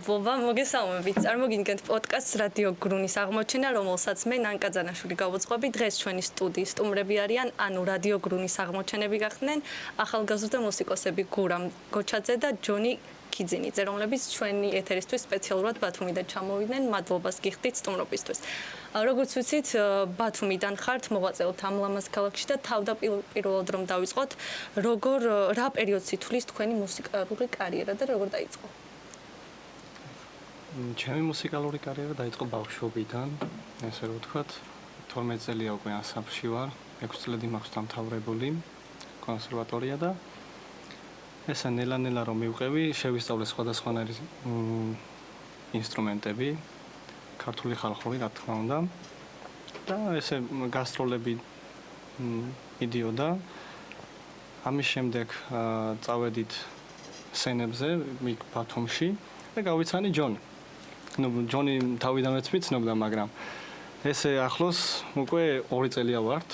მადლობა, მოგესალმებით. წარმოგიდგენთ პოდკასტს რადიო გრუნის აღმოჩენა, რომელსაც მე ნანკა ძანაშვილი გავუძღვები. დღეს ჩვენი სტუდიის სტუმრები არიან, ანუ რადიო გრუნის აღმოჩენები გახდნენ ახალგაზრდა მუსიკოსები გურამ გოჩაძე და ჯონი ქიძინიძე, რომლებიც ჩვენი ეთერისთვის სპეციალურად ბათუმიდან ჩამოვიდნენ. მადლობას გიხდით სტუმრობისთვის. როგორც ვიცით, ბათუმიდან ხართ, მოღვაწეობთ ამ ლამაზ ქალაქში და თავდაპირველად რომ დავიწყოთ, რა პერიოდს ითვლის თქვენი მუსიკალური კარიერა და როგორ დაიწყო? ჩემი მუსიკალური კარიერა დაიწყო ბავშვობიდან, ესე რომ ვთქვათ, 12 წელია უკვე ასაფში ვარ, 6 წლები მაქვს დამთავრებული კონსერვატორია და ესა ნელა-ნელა რომ მივყევი, შევისწავლე სხვადასხვანაირი ინსტრუმენტები, ქართული ხალხური, რა თქმა უნდა. და ესე გასტროლები მიდიოდა. ამის შემდეგ წავედით სცენებზე, იქ ბათუმში და გავიცანი ჯონი. ჯონი თავიდანვე ვიცნობდა, მაგრამ ესე ახლოს უკვე 2 წელია ვართ.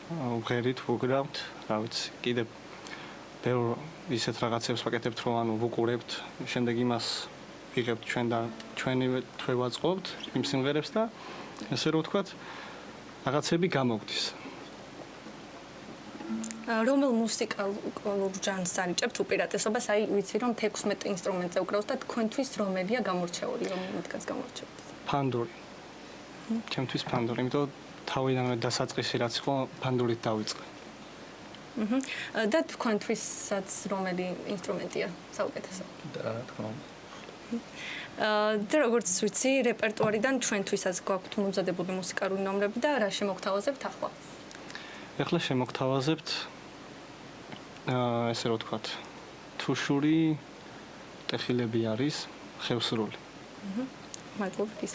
ვღერით, ვუგრავთ, რა ვიცი, კიდე ბევრ ისეთ რაღაცებს ვაკეთებთ, რომ ანუ ვუყურებთ, შემდეგ იმას ვიღებთ ჩვენ და ჩვენივე ვაწყობთ იმ სიმღერებს და ესე რომ ვთქვათ, რაღაცები გამოგვდის. რომელ მუსიკალურ ჟანრს არიჭებთ უპირატესობას? აი, ვიცი რომ 16 ინსტრუმენტზე უკრავს და თქვენთვის რომელია გამორჩეული, რომელთაც გამორჩევთ? ფანდური. ჩემთვის ფანდური, იმიტომ თავიდანვე დასაწყისი რაც იყო, ფანდურით დავიწყე. და თქვენთვისაც რომელი ინსტრუმენტია საუკეთესო? და რა თქმა უნდა. და როგორც ვიცი, რეპერტუარიდან ჩვენთვისაც გვაქვთ მომზადებული მუსიკალური ნომრები და რა შემოგთავაზებთ ახლა? ეხლა შემოგთავაზებთ ესე რომ ვთქვათ, თუშური ტეხილები არის, ხევსრული. მადლობა ის.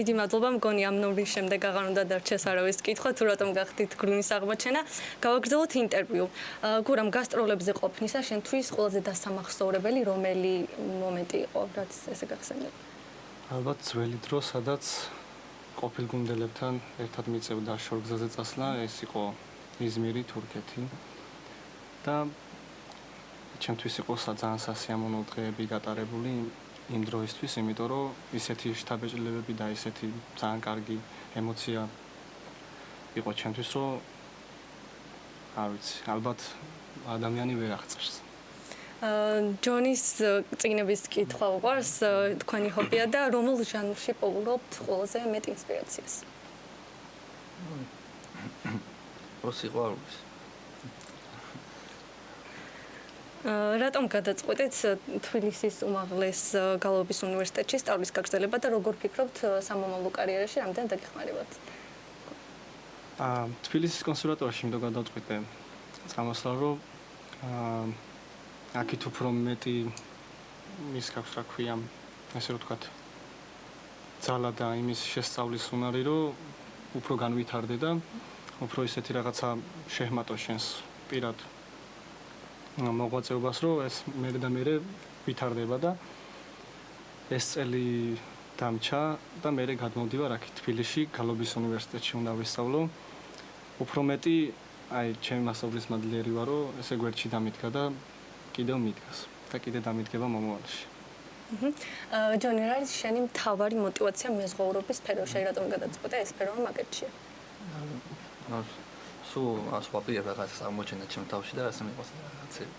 დიდი მადლობა, მგონი ამ ნომრის შემდეგ აღარ უნდა დარჩეს არავის კითხვა, თუ რატომ გახდით გრუნის აღმოჩენა. გავაგრძელოთ ინტერვიუ. გურამ, გასტროლებზე ყოფნისა შენთვის ყველაზე დასამახსოვრებელი რომელი მომენტი იყო, რაც ესე გახსენდება? ალბათ ძველი დრო, სადაც ყოფილ გუნდებთან ერთად მიწევდა შორგზაზე წასვლა, ეს იყო იზმირი, თურქეთი. და ჩემთვის იყო ძალიან სასიამოვნო დღეები გატარებული იმ დროისთვის, იმიტომ რომ ისეთი შთაბეჭდილებები და ისეთი ძალიან კარგი ემოცია იყო ჩემთვის, რომ არ ვიცი, ალბათ ადამიანი ვერ აღწერს. ჯონის წიგნების კითხვა უყვარს, თქვენი ჰობია და რომელ ჟანრში პოულობთ ყველაზე მეტ ინსპირაციას? სიყვარულის. რატომ გადაწყვეტეთ თბილისის უმაღლეს გალობის უნივერსიტეტში სწავლის გაგრძელება და როგორ ფიქრობთ სამომავლო კარიერაში რამდენ დაგეხმარებათ? თბილისის კონსერვატორიაში იმდო გადავწყვიტე წამოსვლა, რომ აქეთ უფრო მეტი ის გაქვს, რა ქვია, ესე რომ ვთქვათ, ძალა და იმის შესწავლის უნარი, რომ უფრო განვითარდე და უფრო ისეთი რაღაცა შეჰმატო შენს პირად მოღვაწეობას, რომ ეს მერე და მერე ვითარდება და ეს წელი დამჩა და მერე გადმოვდივარ აქ თბილისში გალობის უნივერსიტეტში უნდა ვისწავლო. უფრო მეტი აი ჩემი მასწავლებლის მადლიერი ვარო, ესე გვერდში დამიდგა და კიდევ მიდგას და კიდე დამიდგება მომავალში. ჯონი, რა არის შენი მთავარი мотиваცია მეზღვაურობის სფეროში? რატომ გადაწყვეტე ეს სფერო მაგეთშია? სულ სხვა პირი რაღაცას აღმოჩენდა ჩემ თავში და ასე მიყვარს რაღაცები.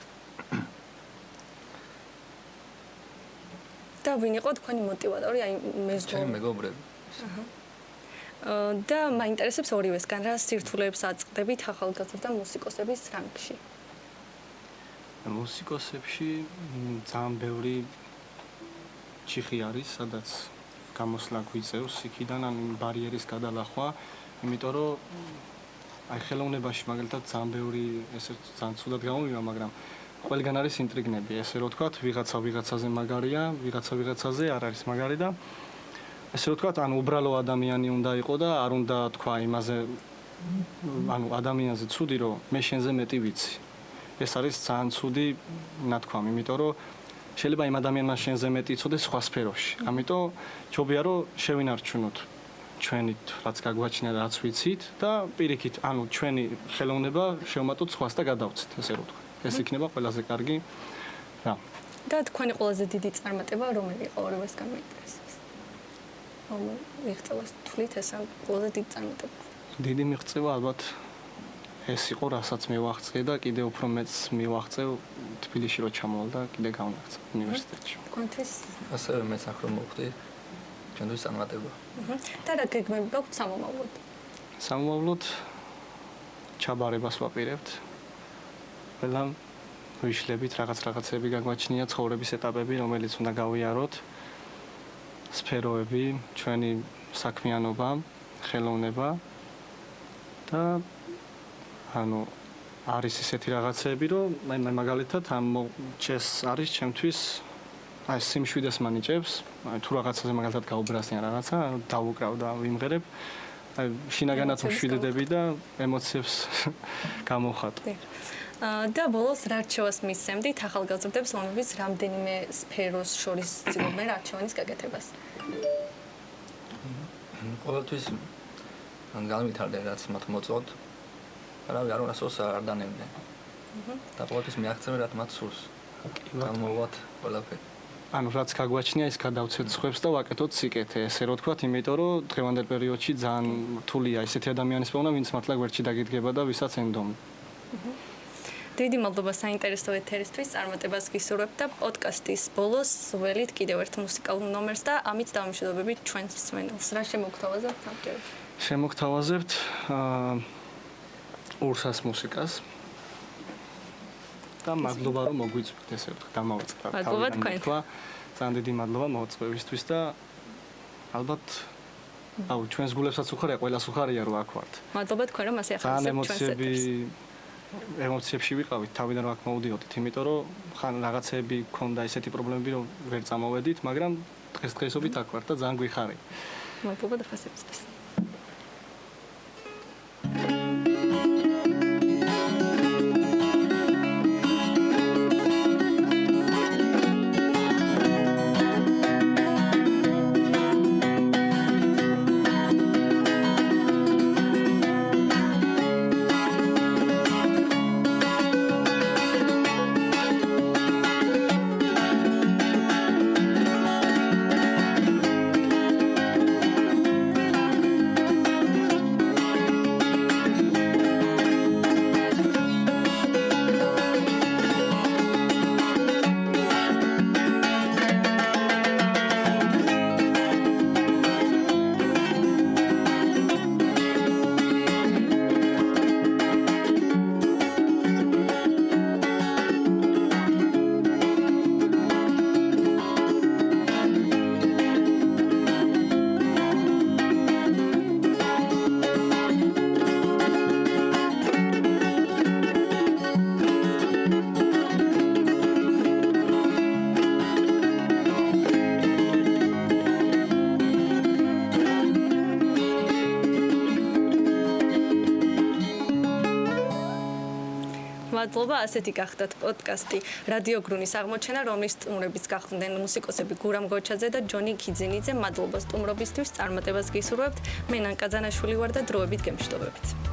და ვინ იყო თქვენი მოტივატორი, აი მეზღვაური? ჩემი მეგობრები. და მაინტერესებს ორივესგან რა სირთულეებს აწყდებით ახალგაზრდა მუსიკოსების რანგში. მუსიკოსებში ძალიან ბევრი ჩიხი არის, სადაც გამოსვლა გვიწევს იქიდან ან ბარიერის გადალახვა, იმიტომ რომ აი ხელოვნებაში მაგალითად ძალიან ბევრი ესე ძალიან ცუდად გამოვიდა, მაგრამ ყველგან არის ინტრიგნები, ესე რომ ვთქვათ, ვიღაცა ვიღაცაზე მაგარია, ვიღაცა ვიღაცაზე არ არის მაგარი და ესე რომ ვთქვათ, ანუ უბრალო ადამიანი უნდა იყო და არ უნდა თქვა იმაზე, ანუ ადამიანზე ცუდი, რომ მე შენზე მეტი ვიცი. ეს არის ძალიან ცუდი ნათქვამი, იმიტომ რომ შეიძლება იმ ადამიანმა შენზე მეტი იცოდეს სხვა სფეროში. ამიტომ ჯობია რომ შევინარჩუნოთ ჩვენი რაც გაგვაჩნია, რაც ვიცით და პირიქით, ანუ ჩვენი ხელოვნება შევმატოთ სხვას და გადავცეთ, ესე რომ ვთქვათ. ეს იქნება ყველაზე კარგი რა. და თქვენი ყველაზე დიდი წარმატება რომელი იყო ორივესგან მაინტერესებს? მიღწევას თვლით ეს ყველაზე დიდი წარმატება. დიდი მიღწევა ალბათ ეს იყო, რასაც მივაღწევ და კიდე უფრო მეც მივაღწევ თბილისში რო ჩამოვალ და კიდე გავნახე უნივერსიტეტში. თქვენთვის ასევე მეც აქ რომ მოვხდი, ჩვენთვის წარმატება. და რა გეგმები გაქვთ სამომავლოდ? სამომავლოდ ჩაბარებას ვაპირებთ. ყველა ვიშლებით რაღაცები გაგვაჩნია ცხოვრების ეტაპები, რომელიც უნდა გავიაროთ. სფეროები, ჩვენი საქმიანობა, ხელოვნება და ანუ არის ისეთი რაღაცები, რომ მე მაგალითად ამ ჩეს არის ჩემთვის აი სიმშვიდეს მანიჭებს, აი თუ რაღაცაზე მაგალითად გაუბრასნიან რაღაცა, დავუკრავ და ვიმღერებ. აი შინაგანაც ვშვიდდები და ემოციებს გამოვხატ. და ბოლოს რა რჩევას მისცემდით ახალგაზრდებს, რომლებიც რამდენიმე სფეროს შორის ცდილობენ არჩევანის გაკეთებას? ყოველთვის ან განვითარდნენ რაც მათ მოწონთ. არავინ არ უნდა სულს არ დანებდნენ. და ყოველთვის მიაღწევენ რაც მათ სულს. გამოვათ ყველაფერი. ანუ რაც გაგვაჩნია ის გადავცეთ სხვებს და ვაკეთოთ სიკეთე, ესე რომ ვთქვათ, იმიტომ რომ დღევანდელ პერიოდში ძალიან რთულია ესეთი ადამიანის პოვნა, ვინც მართლა გვერდში დაგიდგება და ვისაც ენდომი. დიდი მადლობა საინტერესო ეთერისთვის, წარმატებას გისურვებთ და პოდკასტის ბოლოს ველით კიდევ ერთ მუსიკალურ ნომერს და ამით დავამშვიდობებით ჩვენს მსმენელს. რა შემოგთავაზებთ ამჯერად? შემოგთავაზებთ ურსას მუსიკას და მადლობა რომ მოგვიწვით ესე ვთქვათ, დამავიწყდა. მადლობა თქვენ. ძალიან დიდი მადლობა მოწვევისთვის და ალბათ აუ ჩვენს გულებსაც უხარია, ყველას უხარია რომ აქ ვართ. მადლობა თქვენ რომ ასე ახალისებთ ჩვენს ეთერს. ემოციებში ვიყავით, თავიდან აქ მოვდიოდით, იმიტომ რომ ხან რაღაცეები გქონდა ესეთი პრობლემები, რომ ვერ წამოვედით, მაგრამ დღესდღეობით აქ ვართ და ძალიან გვიხარია. მადლობა და ფასებისთვის. მადლობა, ასეთი გახდათ პოდკასტი რადიო გრუნის აღმოჩენა, რომლის სტუმრებიც გახდნენ მუსიკოსები გურამ გოჩაძე და ჯონი ქიძინიძე. მადლობა სტუმრობისთვის, წარმატებას გისურვებთ. მე ნანკა ძანაშვილი ვარ და დროებით გემშვიდობებით.